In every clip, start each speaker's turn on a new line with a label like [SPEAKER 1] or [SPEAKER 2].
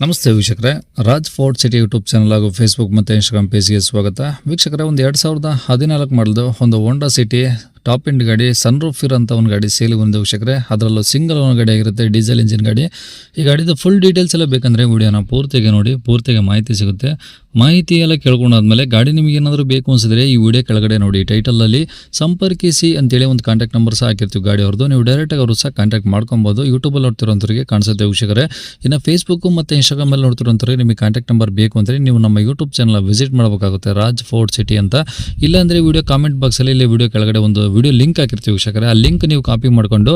[SPEAKER 1] ನಮಸ್ತೆ ವೀಕ್ಷಕರೇ, Raj fort city YouTube channel ಹಾಗೂ ಫೇಸ್ಬುಕ್ ಮತ್ತು ಇನ್ಸ್ಟಾಗ್ರಾಮ್ ಪೇಜ್ಗೆ ಸ್ವಾಗತ. ವೀಕ್ಷಕರೇ, ಒಂದು 2014 ಮಾಡಲ್ದು ಒಂದು ಹೋಂಡಾ ಸಿಟಿ ಟಾಪ್ ಎಂಡ್ ಗಾಡಿ ಸನ್ ರೂಫ್ ಇರೋಂಥ ಒಂದು ಗಾಡಿ ಸೇಲಿಗೆ ಬಂದ ವೀಕ್ಷಕರೇ. ಅದರಲ್ಲೂ ಸಿಂಗಲ್ ಓನ್ ಗಾಡಿ ಆಗಿರುತ್ತೆ, ಡೀಸೆಲ್ ಇಂಜಿನ್ ಗಾಡಿ. ಈ ಗಾಡಿದು ಫುಲ್ ಡೀಟೇಲ್ಸ್ ಎಲ್ಲ ಬೇಕಂದರೆ ವಿಡಿಯೋನ ಪೂರ್ತಿಗೆ ನೋಡಿ, ಪೂರ್ತಿಗೆ ಮಾಹಿತಿ ಸಿಗುತ್ತೆ. ಮಾಹಿತಿ ಎಲ್ಲ ಕೇಳ್ಕೊಂಡಾದ್ಮೇಲೆ ಗಾಡಿ ನಿಮಗೆ ಏನಾದರೂ ಬೇಕು ಅನಿಸಿದ್ರೆ ಈ ವಿಡಿಯೋ ಕೆಳಗಡೆ ನೋಡಿ ಟೈಟಲಲ್ಲಿ ಸಂಪರ್ಕಿಸಿ ಅಂತೇಳಿ ಒಂದು ಕಾಂಟ್ಯಾಕ್ಟ್ ನಂಬರ್ ಸಹ ಹಾಕಿರ್ತೀವಿ ಗಾಡಿ ಅವ್ರದ್ದು. ನೀವು ಡೈರೆಕ್ಟಾಗಿ ಅವರು ಸಹ ಕಾಂಟ್ಯಾಕ್ಟ್ ಮಾಡ್ಕೊಬೋದು. ಯೂಟ್ಯೂಬಲ್ಲಿ ನೋಡ್ತಿರೋಂಥವ್ರಿಗೆ ಕಾಣಿಸುತ್ತೆ ವೀಕ್ಷಕರೇ. ಇನ್ನು ಫೇಸ್ಬುಕ್ ಮತ್ತು ಇನ್ಸ್ಟಾಗ್ರಾಮಲ್ಲಿ ನೋಡ್ತಿರೋಂಥವ್ರಿಗೆ ನಿಮಗೆ ಕಾಂಟ್ಯಾಕ್ಟ್ ನಂಬರ್ ಬೇಕು ಅಂದರೆ ನೀವು ನಮ್ಮ ಯೂಟ್ಯೂಬ್ ಚಾನಲ್ ವಿಸಿಟ್ ಮಾಡಬೇಕಾಗುತ್ತೆ, ರಾಜ್ ಫೋರ್ಟ್ ಸಿಟಿ ಅಂತ. ಇಲ್ಲಾಂದರೆ ವಿಡಿಯೋ ಕಾಮೆಂಟ್ ಬಾಕ್ಸಲ್ಲಿ ಇಲ್ಲಿ ವಿಡಿಯೋ ಕೆಳಗಡೆ ಒಂದು ವಿಡಿಯೋ ಲಿಂಕ್ ಹಾಕಿರ್ತೀವಿ ವೀಕ್ಷಕರೇ. ಆ ಲಿಂಕ್ ನೀವು ಕಾಪಿ ಮಾಡಿಕೊಂಡು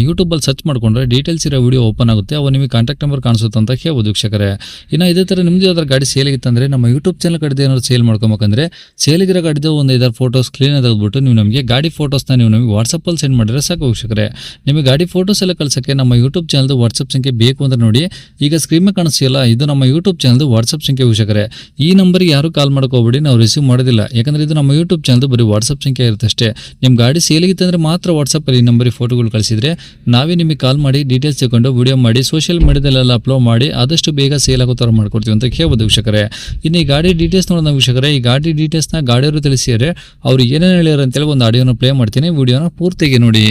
[SPEAKER 1] ಯೂಟ್ಯೂಬಲ್ಲಿ ಸರ್ಚ್ ಮಾಡಿಕೊಂಡ್ರೆ ಡೀಟೇಲ್ಸ್ ಇರೋ ವಿಡಿಯೋ ಓಪನ್ ಆಗುತ್ತೆ. ಅವು ನಿಮಗೆ ಕಾಂಟ್ಯಾಕ್ಟ್ ನಂಬರ್ ಕಾಣಿಸುತ್ತೆ ಅಂತ ಹೇಳ್ಬೋದು ವೀಕ್ಷಕರೇ. ಇನ್ನು ಇದೇ ಥರ ನಿಮ್ಮದು ಯಾವ್ದಾದ್ರು ಗಾಡಿ ಸೇಲಿಗಿತ್ತಂದರೆ ನಮ್ಮ ಯೂಟ್ಯೂಬ್ ಚಾನಲ್ ಕಡೆ ಏನಾದ್ರು ಸೇಲ್ ಮಾಡ್ಕೊಬೇಕಂದ್ರೆ ಸೇಲಿಗಿರೋ ಗಾಡಿದು ಒಂದು 5 ಫೋಟೋಸ್ ಕ್ಲೀನ್ ತೆಗೆದುಬಿಟ್ಟು ನೀವು ನಮಗೆ ಗಾಡಿ ಫೋಟೋಸ್ನ ನೀವು ನಮಗೆ ವಾಟ್ಸಪ್ಪಲ್ಲಿ ಸೆಂಡ್ ಮಾಡಿದ್ರೆ ಸಾಕು ವೀಕ್ಷಕರೇ. ನಿಮಗೆ ಗಾಡಿ ಫೋಟೋಸ್ ಎಲ್ಲ ಕಳ್ಸೋಕ್ಕೆ ನಮ್ಮ ಯೂಟ್ಯೂಬ್ ಚಾನಲ್ದು ವಾಟ್ಸಪ್ ಸಂಖ್ಯೆ ಬೇಕು ಅಂದರೆ ನೋಡಿ, ಈಗ ಸ್ಕ್ರೀನ್ ಮೇಲೆ ಕಾಣಿಸ್ತಿಲ್ಲ, ಇದು ನಮ್ಮ ಯೂಟ್ಯೂಬ್ ಚಾನಲ್ದು ವಾಟ್ಸಪ್ ಸಂಖ್ಯೆ ವೀಕ್ಷಕರೇ. ಈ ನಂಬರ್ಗೆ ಯಾರು ಕಾಲ್ ಮಾಡ್ಕೋಬೇಡಿ, ನಾವು ರಿಸೀವ್ ಮಾಡೋದಿಲ್ಲ. ಯಾಕಂದರೆ ಇದು ನಮ್ಮ ಯೂಟ್ಯೂಬ್ ಚಾನಲ್ದು ಬರೀ ವಾಟ್ಸಪ್ ಸಂಖ್ಯೆ ಇರುತ್ತೆ ಅಷ್ಟೇ. ನಿಮ್ಮ ಗಾಡಿ ಸೇಲಿಗಿತ್ತಂದರೆ ಮಾತ್ರ ವಾಟ್ಸಪ್ಪಲ್ಲಿ ಈ ನಂಬರಿಗೆ ಫೋಟೋಗಳು ಕಳಿಸಿದರೆ ನಾವೇ ನಿಮಗೆ ಕಾಲ್ ಮಾಡಿ ಡೀಟೇಲ್ಸ್ ತಗೊಂಡು ವಿಡಿಯೋ ಮಾಡಿ ಸೋಷಿಯಲ್ ಮೀಡಿಯಾದಲ್ಲೆಲ್ಲ ಅಪ್ಲೋಡ್ ಮಾಡಿ ಆದಷ್ಟು ಬೇಗ ಸೇಲ್ ಆಗೋ ಥರ ಮಾಡ್ಕೊಡ್ತೀವಿ ಅಂತ ಹೇಳ್ಬೋದು ವೀಕ್ಷಕರೇ. ಇನ್ನು ಈ ಗಾಡಿ ಡೀಟೇಲ್ಸ್ ನೋಡೋಣ ವೀಕ್ಷಕರೇ. ಈ ಗಾಡಿ ಡೀಟೇಲ್ಸ್ನ ಗಾಡಿಯವರು ತಿಳಿಸಿದರೆ ಅವ್ರು ಏನೇನು ಹೇಳ್ಯಾರ ಅಂತೇಳಿ ಒಂದು ಆಡಿಯೋನ ಪ್ಲೇ ಮಾಡ್ತೀನಿ, ವಿಡಿಯೋನ ಪೂರ್ತಿಗೆ ನೋಡಿ.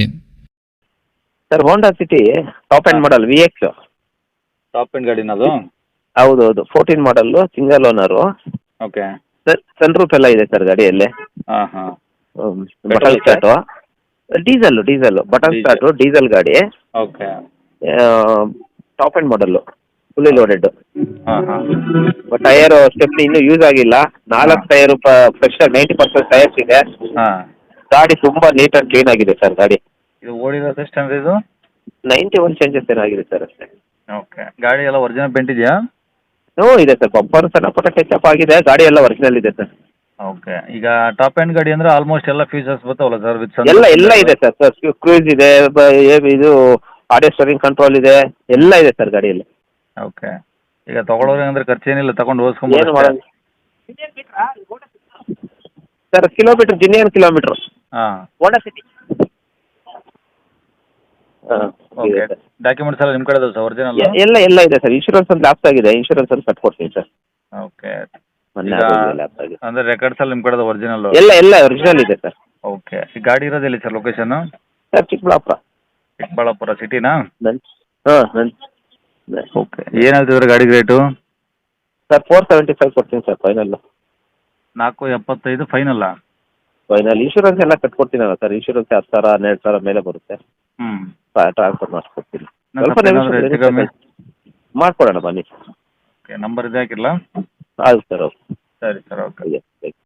[SPEAKER 2] Sir, Honda City top end model VX.
[SPEAKER 3] Top end ಗಾಡಿನದು?
[SPEAKER 2] ಹೌದು 14 model, single owner.
[SPEAKER 3] Okay.
[SPEAKER 2] Sir, sun roof ಎಲ್ಲ ಇದೆ ಸರ್ ಗಾಡಿಯಲ್ಲಿ.
[SPEAKER 3] ಹಾಂ ಹಾಂ.
[SPEAKER 2] Button start, diesel button start, diesel ಗಾಡಿ.
[SPEAKER 3] Okay.
[SPEAKER 2] Top end model, fully loaded.
[SPEAKER 3] ಹಾಂ ಹಾಂ.
[SPEAKER 2] ಟೈರ್ ಸ್ಟೆಪ್ನಿ ಇನ್ನೂ ಯೂಸ್ ಆಗಿಲ್ಲ. 4 ಟೈರು ಫ್ರೆಶ್ 90% ಟೈರ್ಸ್ ಇದೆ.
[SPEAKER 3] ಹಾಂ.
[SPEAKER 2] ಗಾಡಿ ತುಂಬ ನೀಟ್ ಆ್ಯಂಡ್ ಕ್ಲೀನ್ ಆಗಿದೆ ಸರ್ ಗಾಡಿ.
[SPEAKER 3] ಇದು ಓಡಿರೋದು ಎಷ್ಟು ಅಂದರೆ ಇದು
[SPEAKER 2] 91 ಚೇಂಜಸ್ ಏನಾಗಿದೆ ಸರ್ ಅಷ್ಟೇ.
[SPEAKER 3] ಓಕೆ. ಗಾಡಿ ಎಲ್ಲ ಒರಿಜಿನಲ್ ಪೇಂಟ್ ಇದೆಯಾ?
[SPEAKER 2] ಹ್ಞೂ ಇದೆ ಸರ್, ಬಬ್ಬರ್ ಸಣ್ಣ ಪುಟ್ಟ ಟಚಪ್ ಆಗಿದೆ. ಗಾಡಿ ಎಲ್ಲ ಒರಿಜಿನಲ್ ಇದೆ ಸರ್.
[SPEAKER 3] ಓಕೆ. ಈಗ ಟಾಪ್ ಎಂಡ್ ಗಾಡಿ ಅಂದರೆ ಆಲ್ಮೋಸ್ಟ್ ಎಲ್ಲ ಫೀಚರ್ಸ್ ಬರ್ತಾವಲ್ಲ ಸರ್? ವಿತ್
[SPEAKER 2] ಎಲ್ಲ ಇದೆ ಸರ್. ಕ್ರೂಸ್ ಇದೆ, ಇದು ಆಡಿಯೋ ಸ್ಟೋರಿಂಗ್ ಕಂಟ್ರೋಲ್ ಇದೆ, ಎಲ್ಲ ಇದೆ ಸರ್ ಗಾಡಿಯಲ್ಲಿ.
[SPEAKER 3] ಓಕೆ. ಈಗ ತೊಗೊಳೋರು ಅಂದರೆ ಖರ್ಚೇನಿಲ್ಲ, ತಗೊಂಡು
[SPEAKER 2] ಏನು
[SPEAKER 3] ಓಡಿಸ್ಕೊಂಬೋದು
[SPEAKER 2] ಮಾಡೋದು ಸರ್? ಕಿಲೋಮೀಟ್ರ್ ಜಿನಿಯನ್ ಕಿಲೋಮೀಟ್ರ್
[SPEAKER 3] ಹಾಂ.
[SPEAKER 2] Honda City. ಹಾಂ,
[SPEAKER 3] ಓಕೆ. ಡಾಕ್ಯುಮೆಂಟ್ಸ್ ಎಲ್ಲ ನಿಮ್ಮ ಕಡೆ ಇದಾವೆ ಸರ್ ಒರಿಜಿನಲ್?
[SPEAKER 2] ಎಲ್ಲ ಇದೆ ಸರ್. ಇನ್ಶೂರೆನ್ಸ್ ಒಂದು ಲ್ಯಾಪ್ಸ್ ಆಗಿದೆ, ಇನ್ಶೂರೆನ್ಸ್ ಒಂದು ಕಟ್ಕೊಡ್ತೀನಿ ಸರ್.
[SPEAKER 3] ಓಕೆ.
[SPEAKER 2] ಮೊನ್ನೆ
[SPEAKER 3] ಈಗ
[SPEAKER 2] ಲ್ಯಾಪ್ಸ್ ಆಗಿದೆ.
[SPEAKER 3] ಅಂದರೆ ರೆಕಾರ್ಡ್ಸ್ ಎಲ್ಲ ನಿಮ್ಮ ಕಡೆ ಒರಿಜಿನಲ್?
[SPEAKER 2] ಎಲ್ಲ ಒರಿಜಿನಲ್ ಇದೆ ಸರ್.
[SPEAKER 3] ಓಕೆ. ಈ ಗಾಡಿ ಇರೋದು ಎಲ್ಲಿ ಸರ್ ಲೊಕೇಶನ್?
[SPEAKER 2] ಸರ್,
[SPEAKER 3] ಚಿಕ್ಕಬಳ್ಳಾಪುರ ಸಿಟಿನಾ?
[SPEAKER 2] ಹಾಂ.
[SPEAKER 3] ಓಕೆ. ಏನು ಹೇಳ್ತಿದ್ರೆ ಗಾಡಿಗೆ ರೇಟು?
[SPEAKER 2] ಸರ್ 475 ಕೊಡ್ತೀನಿ ಸರ್ ಫೈನಲ್.
[SPEAKER 3] 475 ಫೈನಲ್ಲ?
[SPEAKER 2] ಫೈನಲ್ ಇನ್ಶೂರೆನ್ಸ್ ಎಲ್ಲ ಕಟ್ಕೊಡ್ತೀನಲ್ಲ ಸರ್. ಇನ್ಶೂರೆನ್ಸ್ 10,000 12,000 ಮೇಲೆ ಬರುತ್ತೆ.
[SPEAKER 3] ಹ್ಞೂ.
[SPEAKER 2] ಟ್ರಾನ್ಸ್ಫರ್ ಮಾಡಿಸ್ಕೊಡ್ತೀನಿ.
[SPEAKER 3] ನಾನು
[SPEAKER 2] ಸ್ವಲ್ಪ
[SPEAKER 3] ಏನಾದರೂ ಹೆಚ್ಚು ಕಮ್ಮಿ
[SPEAKER 2] ಮಾಡ್ಕೊಡೋಣ ಬನ್ನಿ.
[SPEAKER 3] ಓಕೆ. ನಂಬರ್ ಇದೆ ಹಾಕಿರಲಾ?
[SPEAKER 2] ಹೌದು ಸರ್, ಹೌದು.
[SPEAKER 3] ಸರಿ ಸರ್, ಓಕೆ.